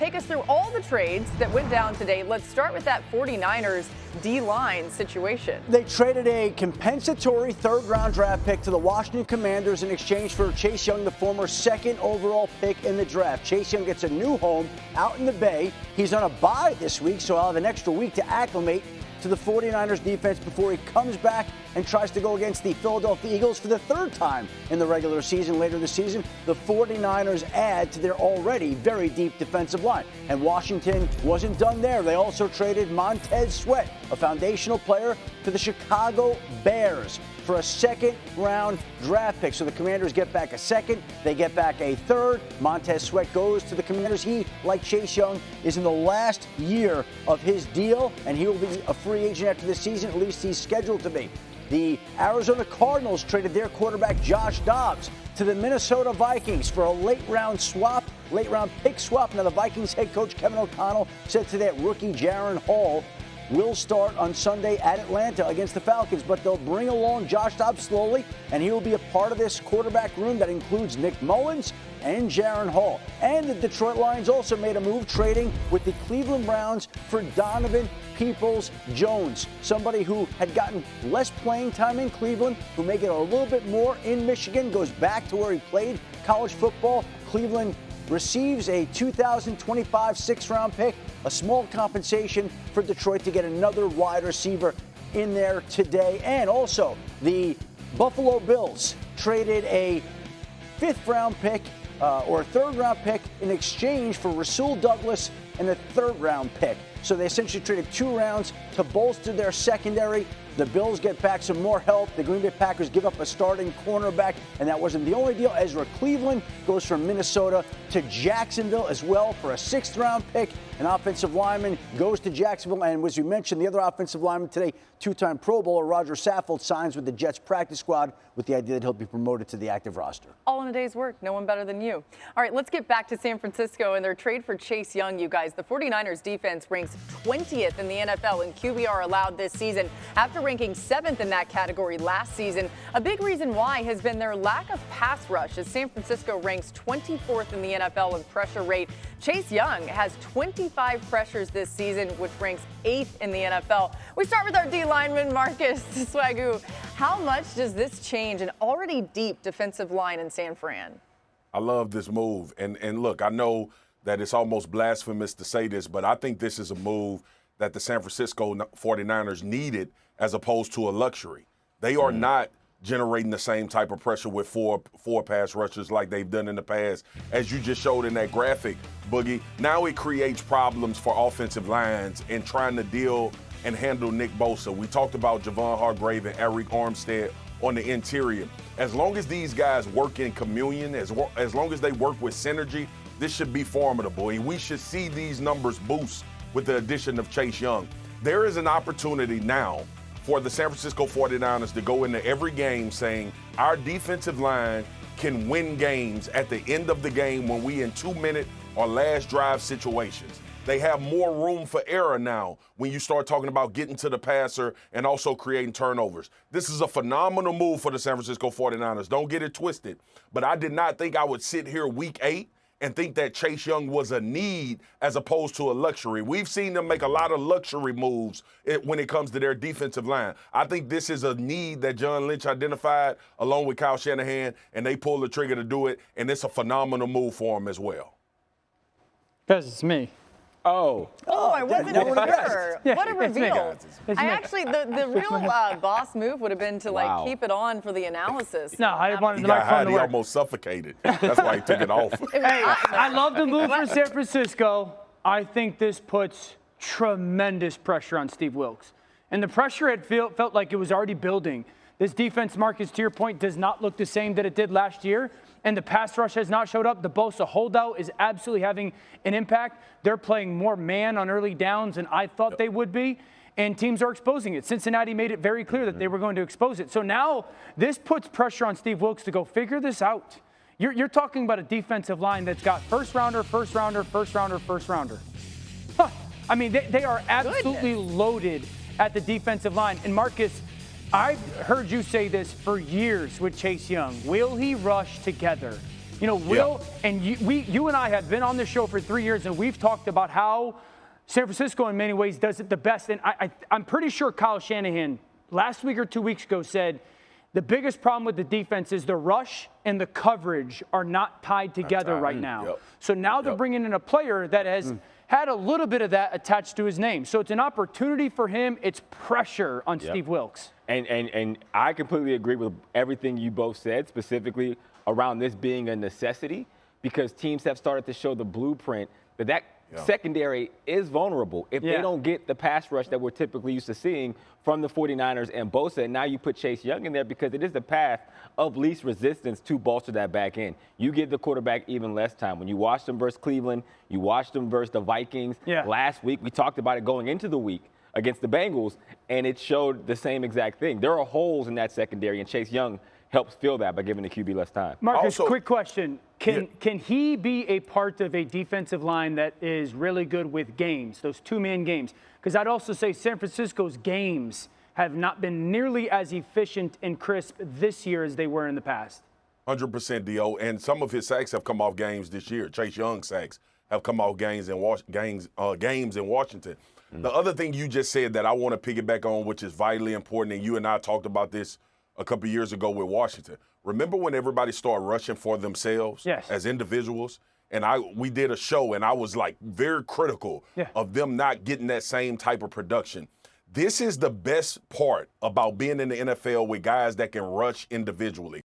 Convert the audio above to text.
take us through all the trades that went down today. Let's start with that 49ers D-line situation. They traded a compensatory third-round draft pick to the Washington Commanders in exchange for Chase Young, the former second overall pick in the draft. Chase Young gets a new home out in the Bay. He's on a bye this week, so he'll have an extra week to acclimate to the 49ers defense before he comes back and tries to go against the Philadelphia Eagles for the third time in the regular season later this season. The 49ers add to their already very deep defensive line. And Washington wasn't done there. They also traded Montez Sweat, a foundational player, to the Chicago Bears for a second-round draft pick. So the Commanders get back a second. They get back a third. Montez Sweat goes to the Commanders. He, like Chase Young, is in the last year of his deal, and he will be a free agent after this season. At least he's scheduled to be. The Arizona Cardinals traded their quarterback Josh Dobbs to the Minnesota Vikings for a late-round pick swap. Now, the Vikings head coach Kevin O'Connell said to that rookie Jaron Hall will start on Sunday at Atlanta against the Falcons, but they'll bring along Josh Dobbs slowly, and he will be a part of this quarterback room that includes Nick Mullins and Jaron Hall. And the Detroit Lions also made a move trading with the Cleveland Browns for Donovan Peoples-Jones, somebody who had gotten less playing time in Cleveland, who may get a little bit more in Michigan, goes back to where he played college football. Cleveland receives a 2025 sixth-round pick, a small compensation for Detroit to get another wide receiver in there today. And also, the Buffalo Bills traded a fifth-round pick or a third-round pick in exchange for Rasul Douglas and a third-round pick. So they essentially traded 2 rounds to bolster their secondary. The Bills get back some more help. The Green Bay Packers give up a starting cornerback, and that wasn't the only deal. Ezra Cleveland goes from Minnesota to Jacksonville as well for a 6th-round pick. An offensive lineman goes to Jacksonville, and as we mentioned, the other offensive lineman today, 2-time Pro Bowler Roger Saffold, signs with the Jets practice squad with the idea that he'll be promoted to the active roster. All in a day's work. No one better than you. All right, let's get back to San Francisco and their trade for Chase Young, you guys. The 49ers defense ranks 20th in the NFL in QBR allowed this season after ranking 7th in that category last season. A big reason why has been their lack of pass rush, as San Francisco ranks 24th in the NFL in pressure rate. Chase Young has 25 pressures this season, which ranks 8th in the NFL. We start with our D lineman, Marcus Swagoo. How much does this change an already deep defensive line in San Fran? I love this move. And look, I know that it's almost blasphemous to say this, but I think this is a move that the San Francisco 49ers needed as opposed to a luxury. They are not generating the same type of pressure with four pass rushers like they've done in the past. As you just showed in that graphic, Boogie, now it creates problems for offensive lines in trying to deal and handle Nick Bosa. We talked about Javon Hargrave and Eric Armstead on the interior. As long as these guys work in communion, as long as they work with synergy, this should be formidable. And we should see these numbers boost with the addition of Chase Young. There is an opportunity now for the San Francisco 49ers to go into every game saying our defensive line can win games at the end of the game when we in 2-minute or last drive situations. They have more room for error now when you start talking about getting to the passer and also creating turnovers. This is a phenomenal move for the San Francisco 49ers. Don't get it twisted. But I did not think I would sit here week 8 and think that Chase Young was a need as opposed to a luxury. We've seen them make a lot of luxury moves when it comes to their defensive line. I think this is a need that John Lynch identified along with Kyle Shanahan, and they pulled the trigger to do it, and it's a phenomenal move for them as well. Because it's me. Oh, I wasn't sure. Yeah, what a reveal. It's I me. actually, the real boss move would have been to keep it on for the analysis. No, I wanted He the got microphone high, to he work. almost suffocated. That's why he took it off. Hey, I love the move for San Francisco. I think this puts tremendous pressure on Steve Wilks. And the pressure had felt like it was already building. This defense, Marcus, to your point, does not look the same that it did last year. And the pass rush has not showed up. The Bosa holdout is absolutely having an impact. They're playing more man on early downs than I thought they would be. And teams are exposing it. Cincinnati made it very clear that they were going to expose it. So now this puts pressure on Steve Wilks to go figure this out. You're talking about a defensive line that's got first rounder. Huh. I mean, they are absolutely loaded at the defensive line. And Marcus, I've heard you say this for years with Chase Young. Will he rush together? You know, Will and you and I have been on this show for 3 years, and we've talked about how San Francisco in many ways does it the best. And I'm pretty sure Kyle Shanahan last week or 2 weeks ago said the biggest problem with the defense is the rush and the coverage are not tied together right now. Yep. So now they're bringing in a player that has had a little bit of that attached to his name. So it's an opportunity for him. It's pressure on Steve Wilks. And I completely agree with everything you both said, specifically around this being a necessity, because teams have started to show the blueprint that secondary is vulnerable if they don't get the pass rush that we're typically used to seeing from the 49ers and Bosa. And now you put Chase Young in there because it is the path of least resistance to bolster that back end. You give the quarterback even less time. When you watched them versus Cleveland, you watched them versus the Vikings last week. We talked about it going into the week against the Bengals, and it showed the same exact thing. There are holes in that secondary, and Chase Young helps fill that by giving the QB less time. Marcus, quick question. Can he be a part of a defensive line that is really good with games, those two-man games? Because I'd also say San Francisco's games have not been nearly as efficient and crisp this year as they were in the past. 100% D.O. And some of his sacks have come off games this year. Chase Young sacks have come off games in Washington. The other thing you just said that I want to piggyback on, which is vitally important, and you and I talked about this a couple of years ago with Washington. Remember when everybody started rushing for themselves as individuals? And we did a show, and I was like very critical of them not getting that same type of production. This is the best part about being in the NFL with guys that can rush individually.